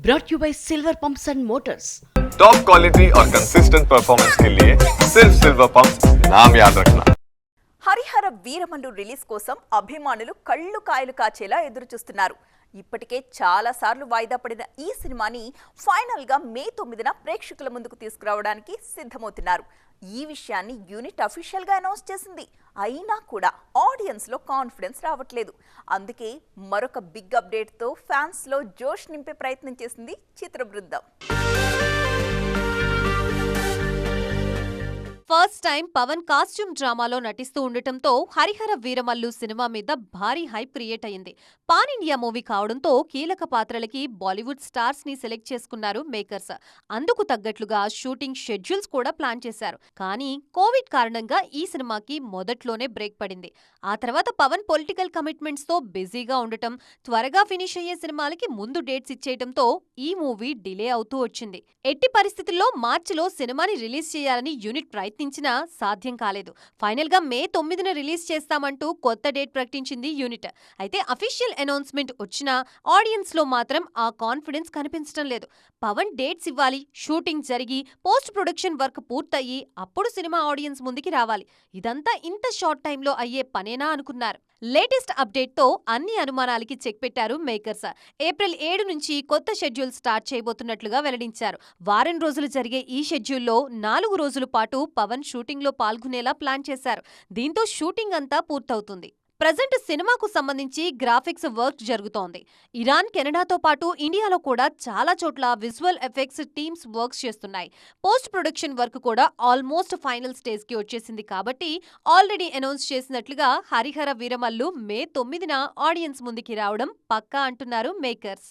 brought you by Silver Pumps and Motors. Top quality और consistent performance के लिए सिर्फ सिल्वर पंप्स नाम याद रखना. హరిహర వీరమల్లు రిలీజ్ కోసం అభిమానులు కళ్ళు కాయలు కాచేలా ఎదురు చూస్తున్నారు. ఇప్పటికే చాలా సార్లు వాయిదా పడిన ఈ సినిమాని ఫైనల్ గా మే 9న ప్రేక్షకుల ముందుకు తీసుకురావడానికి సిద్ధమవుతున్నారు. ఈ విషయాన్ని యూనిట్ అఫీషియల్ గా అనౌన్స్ చేసింది. అయినా కూడా ఆడియన్స్ లో కాన్ఫిడెన్స్ రావట్లేదు. అందుకే మరొక బిగ్ అప్డేట్ తో ఫ్యాన్స్ లో జోష్ నింపే ప్రయత్నం చేసింది చిత్ర బృందం. ఫస్ట్ టైం పవన్ కాస్ట్యూమ్ డ్రామాలో నటిస్తూ ఉండటంతో హరిహర వీరమల్లు సినిమా మీద భారీ హైప్ క్రియేట్ అయింది. పాన్ ఇండియా మూవీ కావడంతో కీలక పాత్రలకి బాలీవుడ్ స్టార్స్ ని సెలెక్ట్ చేసుకున్నారు మేకర్స్. అందుకు తగ్గట్లుగా షూటింగ్ షెడ్యూల్స్ కూడా ప్లాన్ చేశారు. కానీ కోవిడ్ కారణంగా ఈ సినిమాకి మొదట్లోనే బ్రేక్ పడింది. ఆ తర్వాత పవన్ పొలిటికల్ కమిట్మెంట్స్ తో బిజీగా ఉండటం, త్వరగా ఫినిష్ అయ్యే సినిమాలకి ముందు డేట్స్ ఇచ్చేయడంతో ఈ మూవీ డిలే అవుతూ వచ్చింది. ఎట్టి పరిస్థితుల్లో మార్చిలో సినిమాని రిలీజ్ చేయాలని యూనిట్ ప్రయత్నించినా సాధ్యం కాలేదు. ఫైనల్ గా మే 9న రిలీజ్ చేస్తామంటూ కొత్త డేట్ ప్రకటించింది యూనిట్. అయితే అఫీషియల్ అనౌన్స్మెంట్ వచ్చినా ఆడియన్స్ లో మాత్రం ఆ కాన్ఫిడెన్స్ కనిపించడం లేదు. పవన్ డేట్స్ ఇవ్వాలి, షూటింగ్ జరిగి పోస్ట్ ప్రొడక్షన్ వర్క్ పూర్తయ్యి అప్పుడు సినిమా ఆడియన్స్ ముందుకి రావాలి. ఇదంతా ఇంత షార్ట్ టైంలో అయ్యే పనేనా అనుకున్నారు. లేటెస్ట్ అప్డేట్ తో అన్ని అనుమానాలకి చెక్ పెట్టారు మేకర్స్. ఏప్రిల్ 7 నుంచి కొత్త షెడ్యూల్ స్టార్ట్ చేయబోతున్నట్లుగా వెల్లడించారు. వారం రోజులు జరిగే ఈ షెడ్యూల్లో 4 రోజుల పాటు పవన్ షూటింగ్ లో పాల్గొనేలా ప్లాన్ చేశారు. దీంతో షూటింగ్ అంతా పూర్తవుతుంది. ప్రజెంట్ సినిమాకు సంబంధించి గ్రాఫిక్స్ వర్క్ జరుగుతోంది. ఇరాన్, కెనడాతో పాటు ఇండియాలో కూడా చాలా చోట్ల విజువల్ ఎఫెక్ట్స్ టీమ్స్ వర్క్స్ చేస్తున్నాయి. పోస్ట్ ప్రొడక్షన్ వర్క్ కూడా ఆల్మోస్ట్ ఫైనల్ స్టేజ్ కి వచ్చేసింది. కాబట్టి ఆల్రెడీ అనౌన్స్ చేసినట్లుగా హరిహర వీరమల్లు మే 9న ఆడియన్స్ ముందుకి రావడం పక్కా అంటున్నారు మేకర్స్.